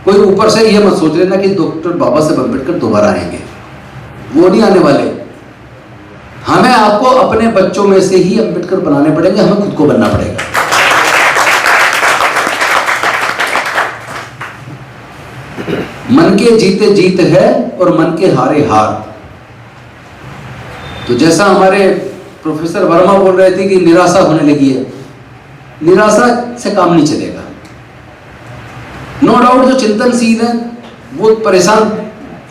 कोई ऊपर से ये मत सोच लेना कि डॉक्टर बाबा साहेब अम्बेडकर दोबारा आएंगे, वो नहीं आने वाले। हमें आपको अपने बच्चों में से ही अम्बेडकर बनाने पड़ेंगे, हमें खुद को बनना पड़ेगा। मन के जीते जीत है और मन के हारे हार। तो जैसा हमारे प्रोफेसर वर्मा बोल रहे थे कि निराशा होने लगी है, निराशा से काम नहीं चलेगा। नो डाउट जो चिंतनशील है वो परेशान,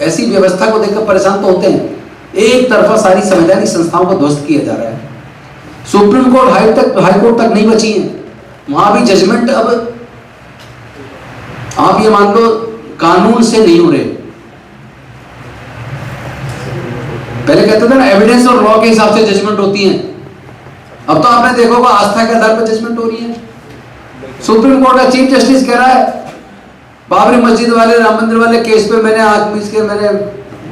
ऐसी व्यवस्था को देखकर परेशान तो होते हैं। एक तरफा सारी संवैधानिक संस्थाओं को ध्वस्त किया जा रहा है, सुप्रीम कोर्ट हाई कोर्ट तक नहीं बची है, वहां भी जजमेंट अब आप ये मान लो कानून से नहीं हो रहे। पहले कहते थे ना एविडेंस और लॉ के हिसाब से जजमेंट होती है, अब तो आपने देखा होगा आस्था के आधार पर जजमेंट हो रही है। सुप्रीम कोर्ट का चीफ जस्टिस कह रहा है बाबरी मस्जिद वाले, राम मंदिर वाले केस पे मैंने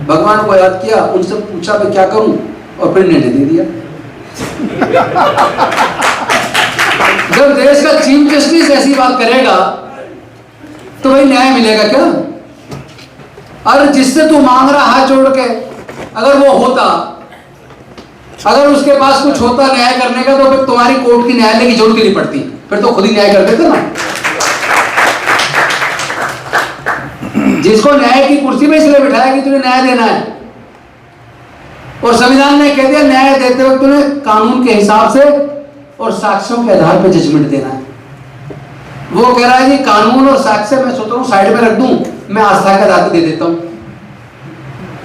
भगवान को याद किया, उनसे पूछा मैं क्या करूं, और फिर निर्णय दे दिया। जब देश का चीफ जस्टिस ऐसी बात करेगा तो भाई न्याय मिलेगा क्या? अरे जिससे तू मांग रहा हाथ जोड़ के, अगर वो होता, अगर उसके पास कुछ होता न्याय करने का, तो फिर तुम्हारी कोर्ट की न्यायालय की जरूरत ही नहीं पड़ती, फिर तो खुद ही न्याय कर देते ना। जिसको न्याय की कुर्सी में इसलिए बिठाया कि तुझे न्याय देना है, और संविधान ने कह दिया न्याय देते वक्त तुम्हें कानून के हिसाब से और साक्ष्यों के आधार पर जजमेंट देना है। वो कह रहा है कि कानून और साक्ष्य मैं सोच रहा हूं साइड में रख दूं, मैं आस्था के आधार पर दे देता हूं,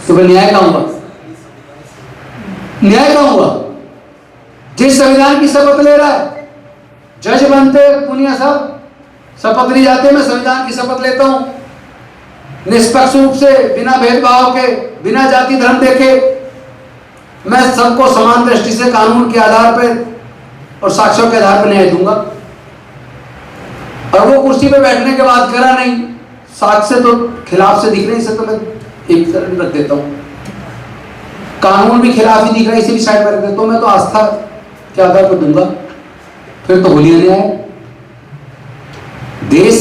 तो फिर न्याय कहां हुआ? न्याय कहां हुआ? जिस संविधान की शपथ ले रहा है, जज बनते पुनिया साहब शपथ नहीं जाते, मैं संविधान की शपथ लेता हूं निष्पक्ष रूप से, बिना भेदभाव के, बिना जाति धर्म देखे, मैं सबको समान दृष्टि से कानून के आधार पर और साक्ष्यों के आधार पर न्याय दूंगा। और वो कुर्सी पे बैठने के बाद करा नहीं, साक्ष्य तो खिलाफ से दिख रहे, इसे तो मैं एक तरफ रख देता हूं, कानून भी खिलाफ ही दिख रहा है, इसे भी साइड पर रख देता हूं, मैं तो आस्था के आधार पर दूंगा, फिर तो होली न्याय। देश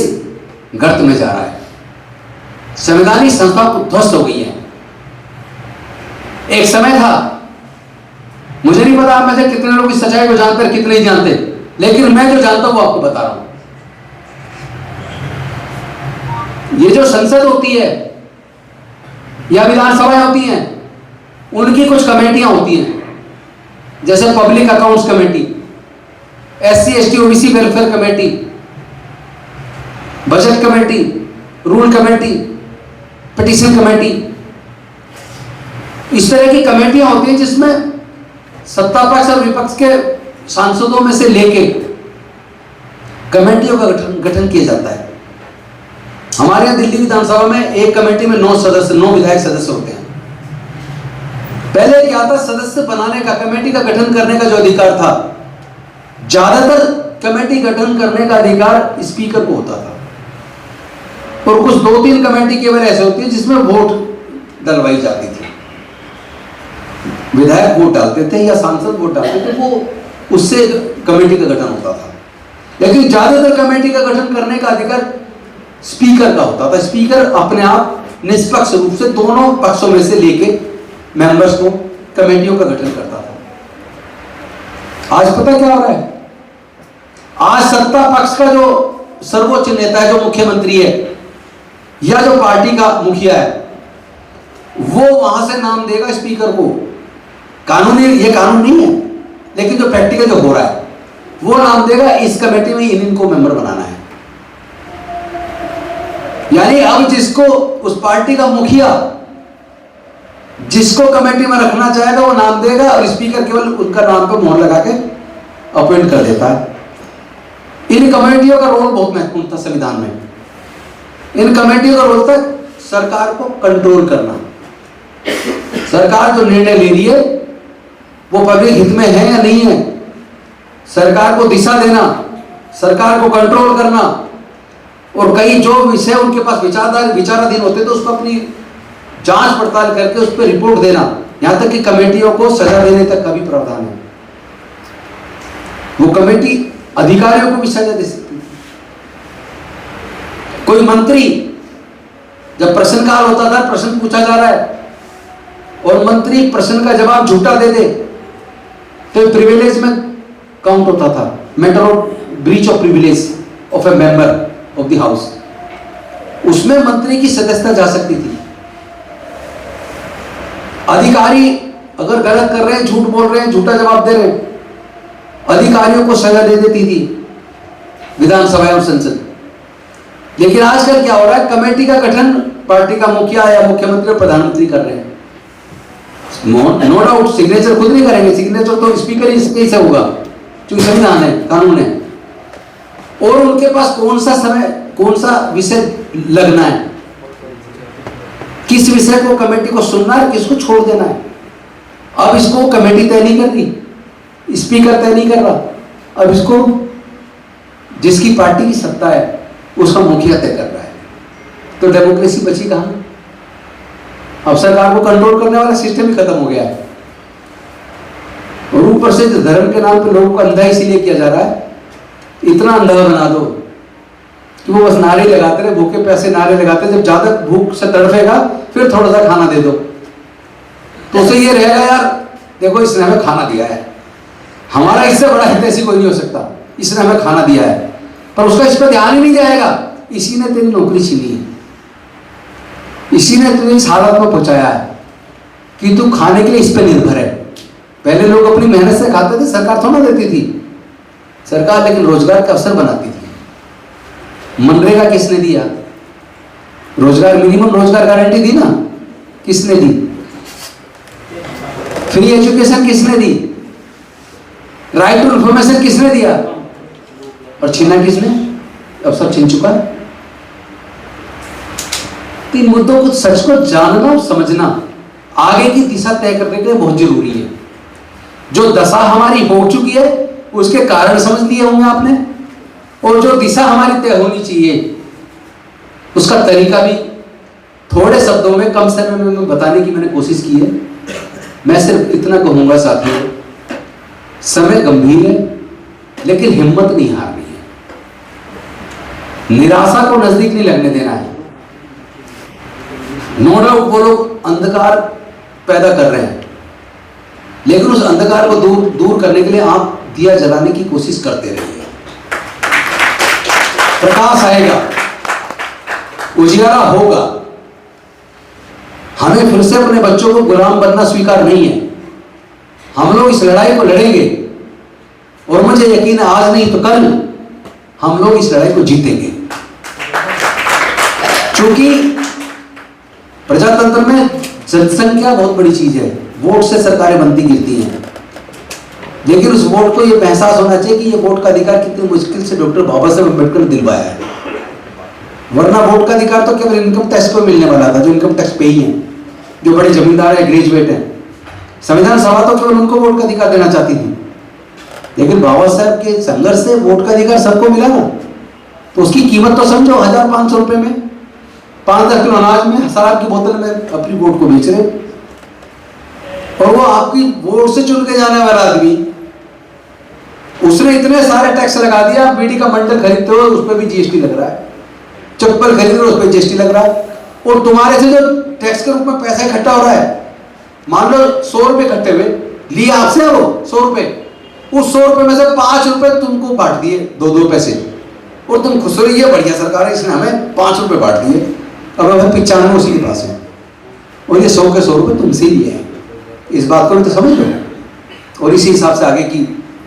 गर्त में जा रहा है, संवैधानिक संस्था ध्वस्त हो गई है। एक समय था, मुझे नहीं पता आप में से कितने लोग इस सच्चाई को जानते हैं, कितने ही जानते, लेकिन मैं जो जानता हूं वो आपको बता रहा हूं। ये जो संसद होती है या विधानसभाएं होती हैं, उनकी कुछ कमेटियां होती हैं, जैसे public accounts committee, SC ST OBC welfare committee, budget committee, rule committee, petition committee, इस तरह की कमेटियां होती हैं जिसमें सत्ता पक्ष और विपक्ष के सांसदों में से लेके कमेटियों का गठन किया जाता है। हमारे यहाँ दिल्ली विधानसभा में एक कमेटी में 9 विधायक सदस्य होते हैं। पहले क्या था, सदस्य बनाने का, कमेटी का गठन करने का जो अधिकार था, ज्यादातर कमेटी गठन करने का अधिकार स्पीकर को होता था, और कुछ 2-3 कमेटी केवल ऐसे होती है जिसमें वोट डलवाई जाती थी, विधायक वोट डालते थे या सांसद वोट डालते थे, वो उससे कमेटी का गठन होता था। लेकिन ज्यादातर कमेटी का गठन करने का अधिकार स्पीकर का होता था। स्पीकर अपने आप निष्पक्ष रूप से दोनों पक्षों में से लेके मेंबर्स को, कमेटियों का गठन करता था। आज पता क्या हो रहा है, आज सत्ता पक्ष का जो सर्वोच्च नेता है, जो मुख्यमंत्री है या जो पार्टी का मुखिया है, वो वहां से नाम देगा स्पीकर को। कानूनी, ये कानून नहीं है, लेकिन जो प्रैक्टिकल जो हो रहा है, वो नाम देगा इस कमेटी में इनको मेंबर बनाना है। यानी अब जिसको, उस पार्टी का मुखिया जिसको कमेटी में रखना चाहेगा वो नाम देगा, और स्पीकर केवल उनका नाम पर मोहर लगा के अपॉइंट कर देता है। इन कमेटियों का रोल बहुत महत्वपूर्ण था संविधान में। इन कमेटियों का रोल था सरकार को कंट्रोल करना। सरकार जो निर्णय ले रही है वो पब्लिक हित में है या नहीं है, सरकार को दिशा देना, सरकार को कंट्रोल करना, और कई जो विषय उनके पास विचाराधीन होते तो उसको अपनी जांच पड़ताल करके उस पर रिपोर्ट देना, यहां तक कि कमेटियों को सजा देने तक का भी प्रावधान है। वो कमेटी अधिकारियों को भी सजा दे सकती है। कोई मंत्री जब प्रश्नकाल होता था, प्रश्न पूछा जा रहा है और मंत्री प्रश्न का जवाब झूठा दे दे तो प्रिविलेज में काउंट होता था, matter of breach of privilege of A member of the house. उसमें मंत्री की सदस्यता जा सकती थी। अधिकारी अगर गलत कर रहे हैं, झूठ बोल रहे हैं, झूठा जवाब दे रहे हैं, अधिकारियों को सजा दे देती थी विधानसभा एवं संसद। लेकिन आजकल क्या हो रहा है, कमेटी का गठन पार्टी का मुखिया या मुख्यमंत्री और प्रधानमंत्री कर रहे हैं। नो डाउट सिग्नेचर खुद नहीं करेंगे, सिग्नेचर तो स्पीकर ही से होगा, क्योंकि संविधान है, कानून है। और उनके पास कौन सा समय, कौन सा विषय लगना है, किस विषय को कमेटी को सुनना है, किसको छोड़ देना है। अब इसको कमेटी तय नहीं कर रही, स्पीकर तय नहीं कर रहा, अब इसको जिसकी पार्टी की सत्ता है उसका मुखिया तय कर रहा है। तो डेमोक्रेसी बची कहां? अब सरकार को कंट्रोल करने वाला सिस्टम ही खत्म हो गया है। और ऊपर से धर्म के नाम पे लोगों को अंधा इसीलिए किया जा रहा है, इतना अंधा बना दो कि वो बस नारे लगाते रहे, भूखे पैसे नारे लगाते, जब ज्यादा भूख से तड़फेगा फिर थोड़ा सा खाना दे दो, तो उसे ये रहेगा यार देखो इसने हमें खाना दिया है, हमारा इससे बड़ा हितैषी कोई नहीं हो सकता, इसने हमें खाना दिया है। पर उसका इस पर ध्यान ही नहीं जाएगा, इसी ने तेरी नौकरी छीनी है, इसी ने तुझे इस हालत में पहुंचाया है कि तू खाने के लिए इस पर निर्भर है। पहले लोग अपनी मेहनत से खाते थे, सरकार थोड़ा देती थी, सरकार लेकिन रोजगार का अवसर बनाती थी। मनरेगा किसने दिया? रोजगार, मिनिमम रोजगार गारंटी दी ना, किसने दी? फ्री एजुकेशन किसने दी? राइट टू इंफॉर्मेशन किसने दिया? और छीना किसने? अब सब छीन चुका है। इन मुद्दों को, सच को जानना और समझना आगे की दिशा तय करने के लिए बहुत जरूरी है। जो दशा हमारी हो चुकी है उसके कारण समझ लिए होंगे आपने, और जो दिशा हमारी तय होनी चाहिए उसका तरीका भी थोड़े शब्दों में, कम समय में बताने की मैंने कोशिश की है। मैं सिर्फ इतना कहूंगा साथियों, समय गंभीर है लेकिन हिम्मत नहीं हारनी है, निराशा को नजदीक नहीं लगने देना है। नो डाउट वो लोग अंधकार पैदा कर रहे हैं, लेकिन उस अंधकार को दूर करने के लिए आप दिया जलाने की कोशिश करते रहिए। प्रकाश आएगा, उजियारा होगा। हमें फिर से अपने बच्चों को गुलाम बनना स्वीकार नहीं है। हम लोग इस लड़ाई को लड़ेंगे और मुझे यकीन है आज नहीं तो कल हम लोग इस लड़ाई को जीतेंगे, क्योंकि प्रजातंत्र में जनसंख्या बहुत बड़ी चीज है। वोट से सरकारें बनती गिरती हैं, लेकिन उस वोट को यह एहसास होना चाहिए कि यह वोट का अधिकार कितनी मुश्किल से डॉक्टर बाबा साहब अम्बेडकर ने दिलवाया है। वरना वोट का अधिकार तो केवल इनकम टैक्स को मिलने वाला था, जो इनकम टैक्स पे ही है, जो बड़े जमींदार है, ग्रेजुएट है। संविधान सभा तो केवल उनको वोट का अधिकार देना चाहती थी, लेकिन बाबा साहब के संघर्ष से वोट का अधिकार सबको मिला ना। तो उसकी कीमत तो समझो 1500 रुपए में, 5-10 किलो अनाज में, शराब की बोतल में अपनी वोट को बेच रहे। और वो आपकी वोट से चुन के जाने वाला आदमी, उसने इतने सारे टैक्स लगा दिया। बीड़ी का बंडल खरीदते हो उस पर भी जीएसटी लग रहा है, चप्पल खरीद रहे हो उस पर जीएसटी लग रहा है, और तुम्हारे से जो टैक्स के रूप में पैसा इकट्ठा हो रहा है, मान लो 100 रुपए इकट्ठे हुए, लिए आपसे वो 100 रुपए, उस 100 रुपए में से 5 रुपए तुमको बांट दिए, 2-2 पैसे, और तुम खुश हो रही है, बढ़िया सरकार है इसने हमें 5 रुपए बांट दिए। अब हमें 95 उसी के पास है, और ये 100 के 100 रुपए तुमसे ही लिए हैं। इस बात को भी तो समझ लो, और इसी हिसाब से आगे की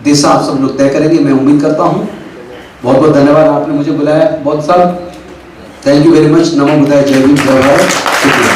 दिशा आप सब लोग तय करेंगे, मैं उम्मीद करता हूँ। बहुत बहुत धन्यवाद, आपने मुझे बुलाया, बहुत साहब, थैंक यू वेरी मच। नमो बुद्धाय, जय हिंद, जय भारत, शुक्रिया।